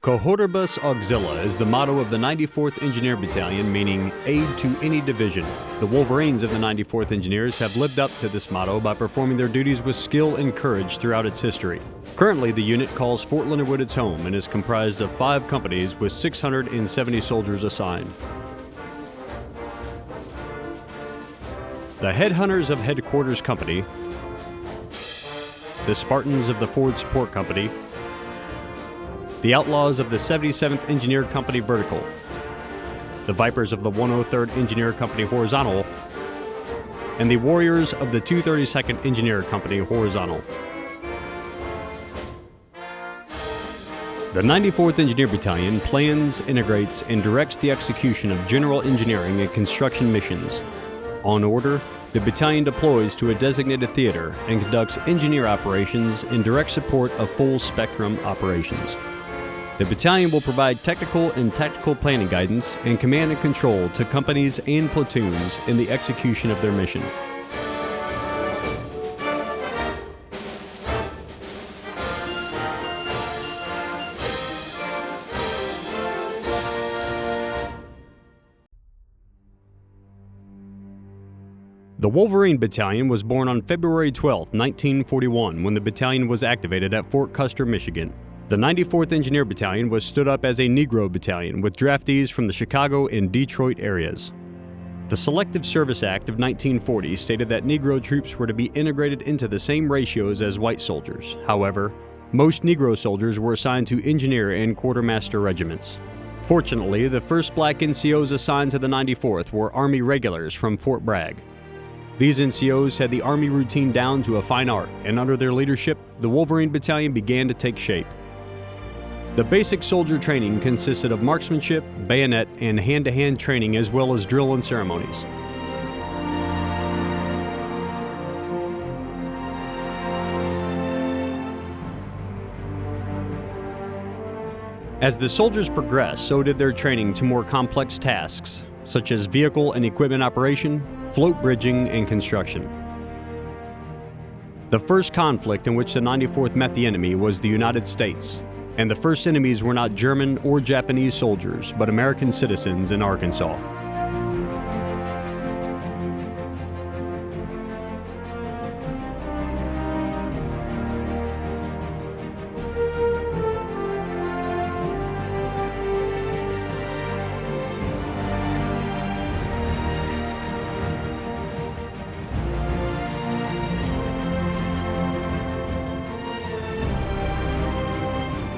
Cohortibus Auxilia is the motto of the 94th Engineer Battalion, meaning aid to any division. The Wolverines of the 94th Engineers have lived up to this motto by performing their duties with skill and courage throughout its history. Currently, the unit calls Fort Leonard Wood its home and is comprised of 5 companies with 670 soldiers assigned. The Headhunters of Headquarters Company, the Spartans of the Forward Support Company, the Outlaws of the 77th Engineer Company Vertical, the Vipers of the 103rd Engineer Company Horizontal, and the Warriors of the 232nd Engineer Company Horizontal. The 94th Engineer Battalion plans, integrates, and directs the execution of general engineering and construction missions. On order, the battalion deploys to a designated theater and conducts engineer operations in direct support of full-spectrum operations. The battalion will provide technical and tactical planning guidance and command and control to companies and platoons in the execution of their mission. The Wolverine Battalion was born on February 12, 1941, when the battalion was activated at Fort Custer, Michigan. The 94th Engineer Battalion was stood up as a Negro battalion with draftees from the Chicago and Detroit areas. The Selective Service Act of 1940 stated that Negro troops were to be integrated into the same ratios as white soldiers. However, most Negro soldiers were assigned to engineer and quartermaster regiments. Fortunately, the first black NCOs assigned to the 94th were Army regulars from Fort Bragg. These NCOs had the Army routine down to a fine art, and under their leadership, the Wolverine Battalion began to take shape. The basic soldier training consisted of marksmanship, bayonet, and hand-to-hand training as well as drill and ceremonies. As the soldiers progressed, so did their training to more complex tasks, such as vehicle and equipment operation, float bridging, and construction. The first conflict in which the 94th met the enemy was the United States. And the first enemies were not German or Japanese soldiers, but American citizens in Arkansas.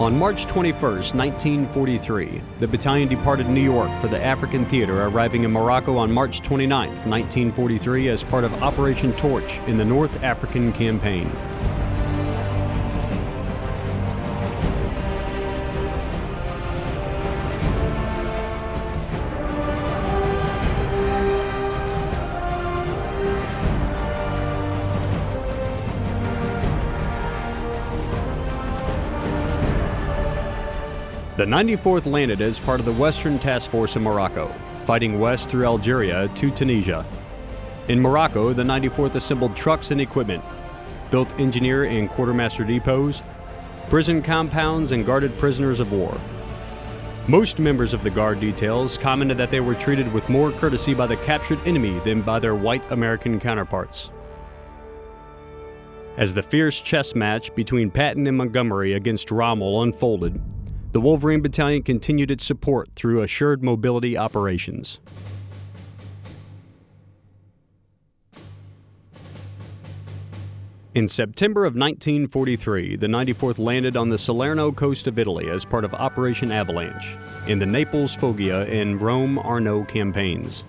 On March 21, 1943, the battalion departed New York for the African Theater, arriving in Morocco on March 29, 1943 as part of Operation Torch in the North African Campaign. The 94th landed as part of the Western Task Force in Morocco, fighting west through Algeria to Tunisia. In Morocco, the 94th assembled trucks and equipment, built engineer and quartermaster depots, prison compounds, and guarded prisoners of war. Most members of the guard details commented that they were treated with more courtesy by the captured enemy than by their white American counterparts. As the fierce chess match between Patton and Montgomery against Rommel unfolded, the Wolverine Battalion continued its support through assured mobility operations. In September of 1943, the 94th landed on the Salerno coast of Italy as part of Operation Avalanche in the Naples, Foggia, and Rome Arno campaigns.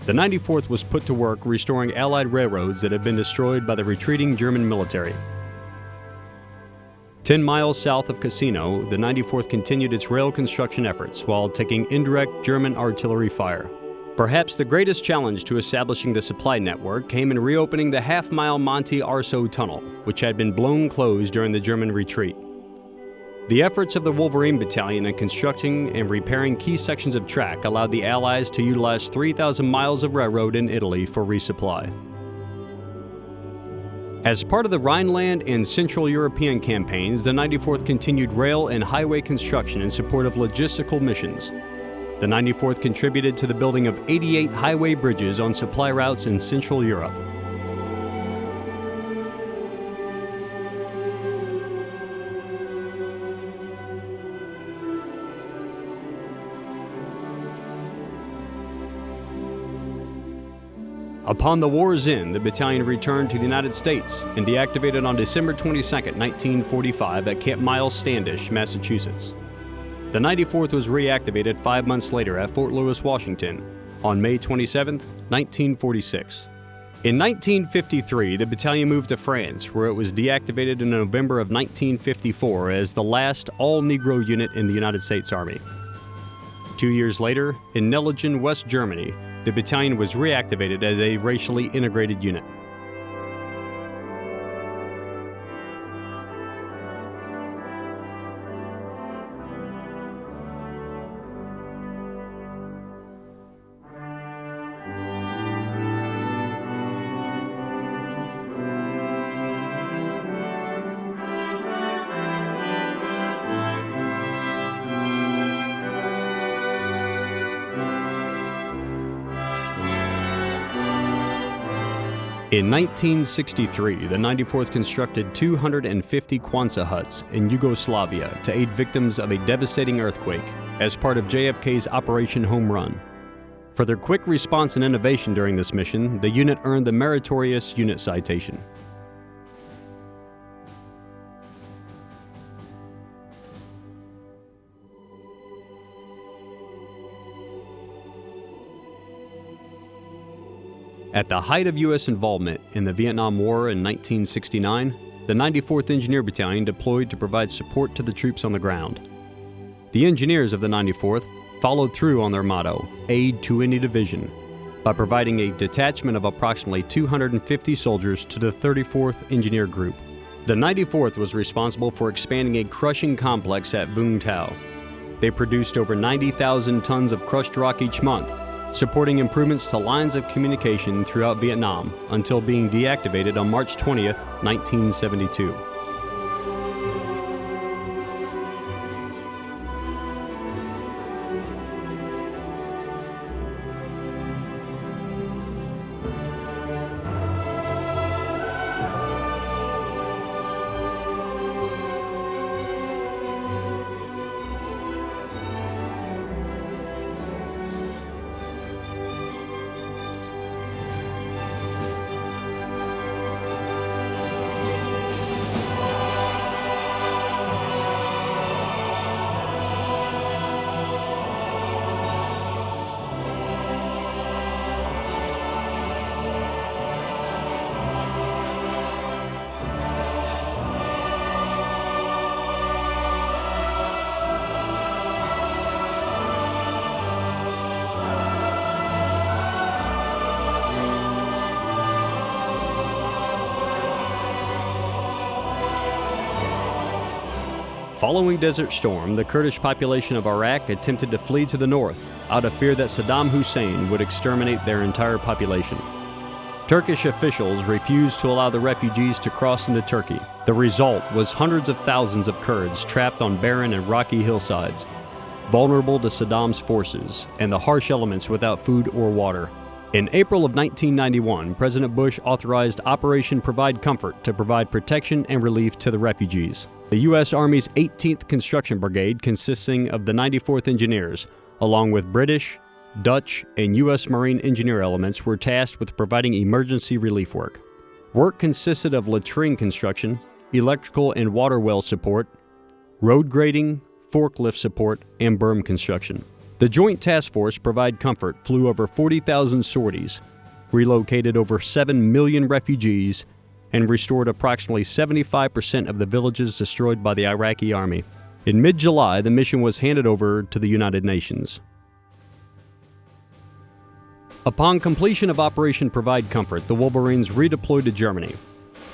The 94th was put to work restoring Allied railroads that had been destroyed by the retreating German military. 10 miles south of Cassino, the 94th continued its rail construction efforts while taking indirect German artillery fire. Perhaps the greatest challenge to establishing the supply network came in reopening the half-mile Monte Arso tunnel, which had been blown closed during the German retreat. The efforts of the Wolverine Battalion in constructing and repairing key sections of track allowed the Allies to utilize 3,000 miles of railroad in Italy for resupply. As part of the Rhineland and Central European campaigns, the 94th continued rail and highway construction in support of logistical missions. The 94th contributed to the building of 88 highway bridges on supply routes in Central Europe. Upon the war's end, the battalion returned to the United States and deactivated on December 22, 1945 at Camp Miles Standish, Massachusetts. The 94th was reactivated 5 months later at Fort Lewis, Washington, on May 27, 1946. In 1953, the battalion moved to France, where it was deactivated in November of 1954 as the last all-Negro unit in the United States Army. 2 years later, in Nellingen, West Germany, the battalion was reactivated as a racially integrated unit. In 1963, the 94th constructed 250 Kwanzaa huts in Yugoslavia to aid victims of a devastating earthquake as part of JFK's Operation Home Run. For their quick response and innovation during this mission, the unit earned the Meritorious Unit Citation. At the height of U.S. involvement in the Vietnam War in 1969, the 94th Engineer Battalion deployed to provide support to the troops on the ground. The engineers of the 94th followed through on their motto, Aid to Any Division, by providing a detachment of approximately 250 soldiers to the 34th Engineer Group. The 94th was responsible for expanding a crushing complex at Vung Tau. They produced over 90,000 tons of crushed rock each month, supporting improvements to lines of communication throughout Vietnam until being deactivated on March 20th, 1972. Following Desert Storm, the Kurdish population of Iraq attempted to flee to the north out of fear that Saddam Hussein would exterminate their entire population. Turkish officials refused to allow the refugees to cross into Turkey. The result was hundreds of thousands of Kurds trapped on barren and rocky hillsides, vulnerable to Saddam's forces and the harsh elements without food or water. In April of 1991, President Bush authorized Operation Provide Comfort to provide protection and relief to the refugees. The U.S. Army's 18th Construction Brigade, consisting of the 94th Engineers, along with British, Dutch, and U.S. Marine engineer elements, were tasked with providing emergency relief work. Work consisted of latrine construction, electrical and water well support, road grading, forklift support, and berm construction. The Joint Task Force Provide Comfort flew over 40,000 sorties, relocated over 7 million refugees, and restored approximately 75% of the villages destroyed by the Iraqi army. In mid-July, the mission was handed over to the United Nations. Upon completion of Operation Provide Comfort, the Wolverines redeployed to Germany.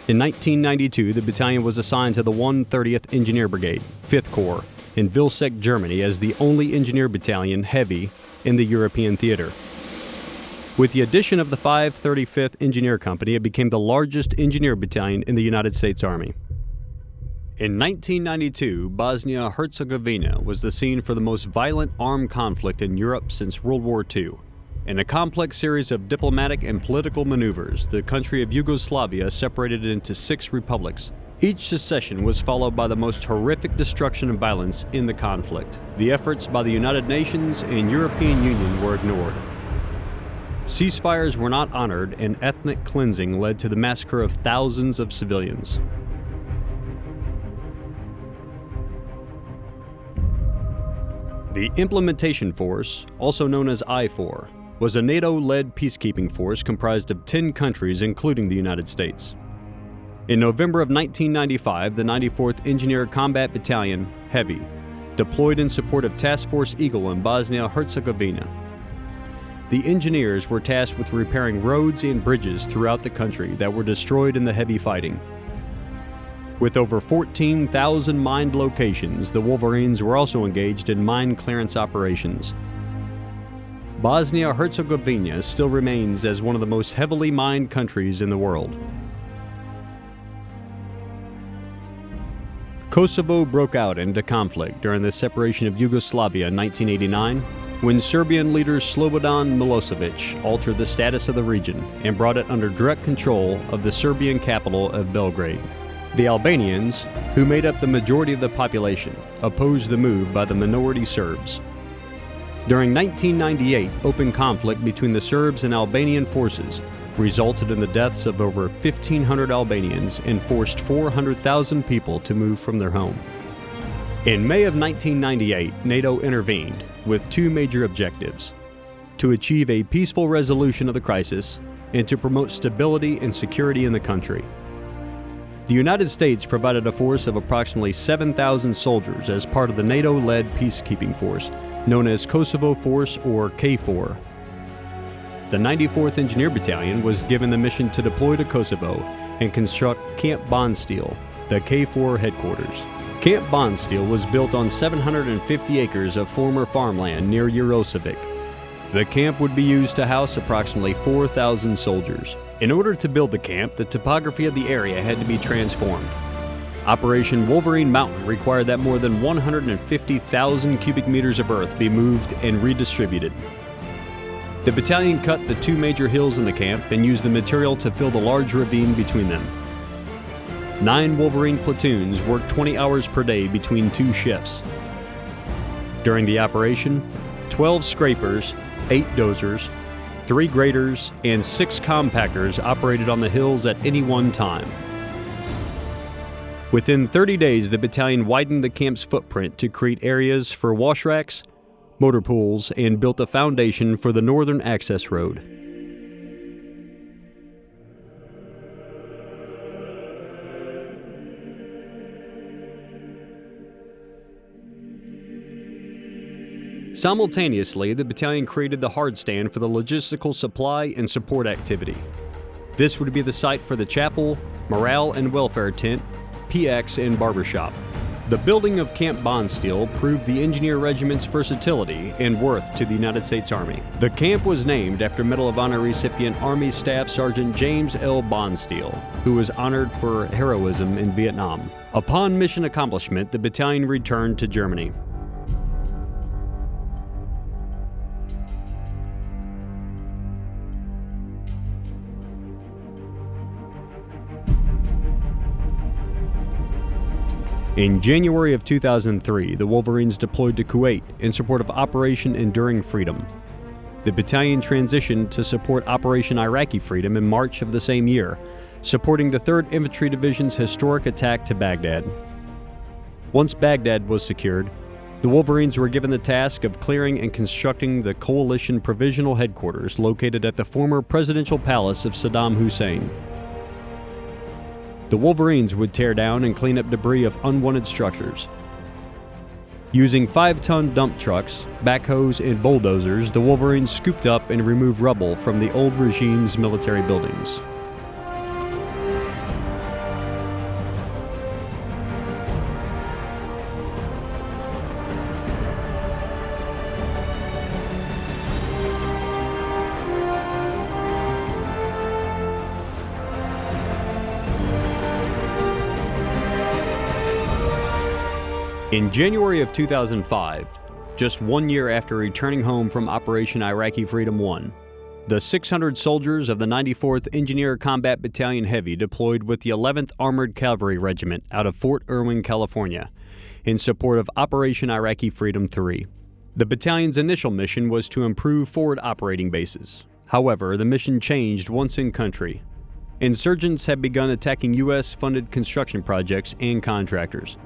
In 1992, the battalion was assigned to the 130th Engineer Brigade, 5th Corps, in Vilseck, Germany, as the only engineer battalion heavy in the European theater. With the addition of the 535th Engineer Company, it became the largest engineer battalion in the United States Army. In 1992, Bosnia-Herzegovina was the scene for the most violent armed conflict in Europe since World War II. In a complex series of diplomatic and political maneuvers, the country of Yugoslavia separated into 6 republics. Each secession was followed by the most horrific destruction and violence in the conflict. The efforts by the United Nations and European Union were ignored. Ceasefires were not honored, and ethnic cleansing led to the massacre of thousands of civilians. The Implementation Force, also known as I-4, was a NATO-led peacekeeping force comprised of 10 countries, including the United States. In November of 1995, the 94th Engineer Combat Battalion, Heavy, deployed in support of Task Force Eagle in Bosnia-Herzegovina. The engineers were tasked with repairing roads and bridges throughout the country that were destroyed in the heavy fighting. With over 14,000 mined locations, the Wolverines were also engaged in mine clearance operations. Bosnia-Herzegovina still remains as one of the most heavily mined countries in the world. Kosovo broke out into conflict during the separation of Yugoslavia in 1989, when Serbian leader Slobodan Milosevic altered the status of the region and brought it under direct control of the Serbian capital of Belgrade. The Albanians, who made up the majority of the population, opposed the move by the minority Serbs. During 1998, open conflict between the Serbs and Albanian forces resulted in the deaths of over 1,500 Albanians and forced 400,000 people to move from their home. In May of 1998, NATO intervened with 2 major objectives: to achieve a peaceful resolution of the crisis and to promote stability and security in the country. The United States provided a force of approximately 7,000 soldiers as part of the NATO-led peacekeeping force, known as Kosovo Force or KFOR. The 94th Engineer Battalion was given the mission to deploy to Kosovo and construct Camp Bondsteel, the KFOR headquarters. Camp Bondsteel was built on 750 acres of former farmland near Jarošević. The camp would be used to house approximately 4,000 soldiers. In order to build the camp, the topography of the area had to be transformed. Operation Wolverine Mountain required that more than 150,000 cubic meters of earth be moved and redistributed. The battalion cut the 2 major hills in the camp and used the material to fill the large ravine between them. 9 Wolverine platoons worked 20 hours per day between 2 shifts. During the operation, 12 scrapers, 8 dozers, 3 graders, and 6 compactors operated on the hills at any one time. Within 30 days, the battalion widened the camp's footprint to create areas for wash racks, motor pools, and built a foundation for the northern access road. Simultaneously, the battalion created the hard stand for the logistical supply and support activity. This would be the site for the chapel, morale and welfare tent, PX, and barbershop. The building of Camp Bondsteel proved the Engineer Regiment's versatility and worth to the United States Army. The camp was named after Medal of Honor recipient Army Staff Sergeant James L. Bondsteel, who was honored for heroism in Vietnam. Upon mission accomplishment, the battalion returned to Germany. In January of 2003, the Wolverines deployed to Kuwait in support of Operation Enduring Freedom. The battalion transitioned to support Operation Iraqi Freedom in March of the same year, supporting the 3rd Infantry Division's historic attack to Baghdad. Once Baghdad was secured, the Wolverines were given the task of clearing and constructing the coalition provisional headquarters located at the former presidential palace of Saddam Hussein. The Wolverines would tear down and clean up debris of unwanted structures. Using 5-ton dump trucks, backhoes, and bulldozers, the Wolverines scooped up and removed rubble from the old regime's military buildings. In January of 2005, just 1 year after returning home from Operation Iraqi Freedom 1, the 600 soldiers of the 94th Engineer Combat Battalion Heavy deployed with the 11th Armored Cavalry Regiment out of Fort Irwin, California, in support of Operation Iraqi Freedom 3. The battalion's initial mission was to improve forward operating bases. However, the mission changed once in country. Insurgents had begun attacking U.S.-funded construction projects and contractors.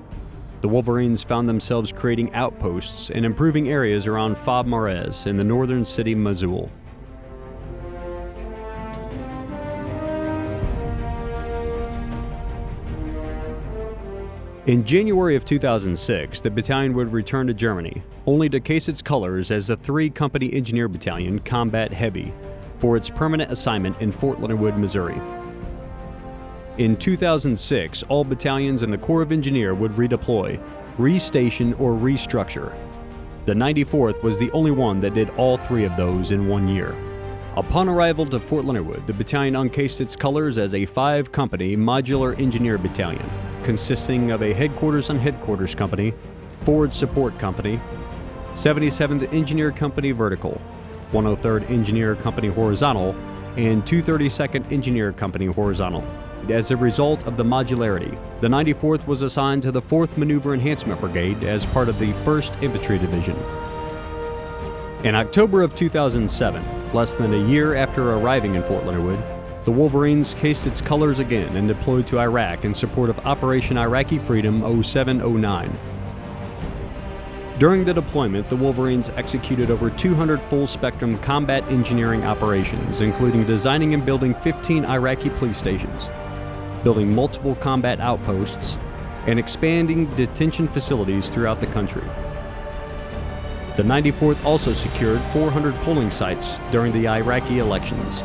The Wolverines found themselves creating outposts and improving areas around Fab Marez in the northern city Mosul. In January of 2006, the battalion would return to Germany, only to case its colors as the 3-Company Engineer Battalion Combat Heavy for its permanent assignment in Fort Leonard Wood, Missouri. In 2006, all battalions in the Corps of Engineers would redeploy, restation, or restructure. The 94th was the only one that did all 3 of those in 1 year. Upon arrival to Fort Leonard Wood, the battalion uncased its colors as a 5-company modular engineer battalion, consisting of a headquarters on headquarters company, forward support company, 77th Engineer Company vertical, 103rd Engineer Company horizontal, and 232nd Engineer Company horizontal. As a result of the modularity, the 94th was assigned to the 4th Maneuver Enhancement Brigade as part of the 1st Infantry Division. In October of 2007, less than a year after arriving in Fort Leonard Wood, the Wolverines cased its colors again and deployed to Iraq in support of Operation Iraqi Freedom 07-09. During the deployment, the Wolverines executed over 200 full-spectrum combat engineering operations, including designing and building 15 Iraqi police stations, building multiple combat outposts, and expanding detention facilities throughout the country. The 94th also secured 400 polling sites during the Iraqi elections.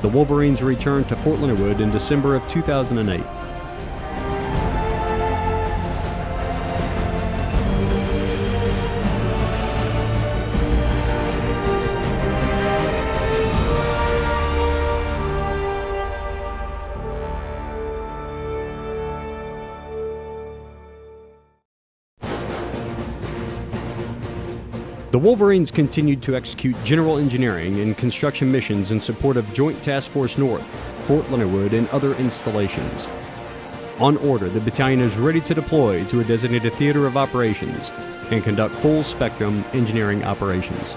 The Wolverines returned to Fort Leonard Wood in December of 2008. The Wolverines continued to execute general engineering and construction missions in support of Joint Task Force North, Fort Leonard Wood, and other installations. On order, the battalion is ready to deploy to a designated theater of operations and conduct full-spectrum engineering operations.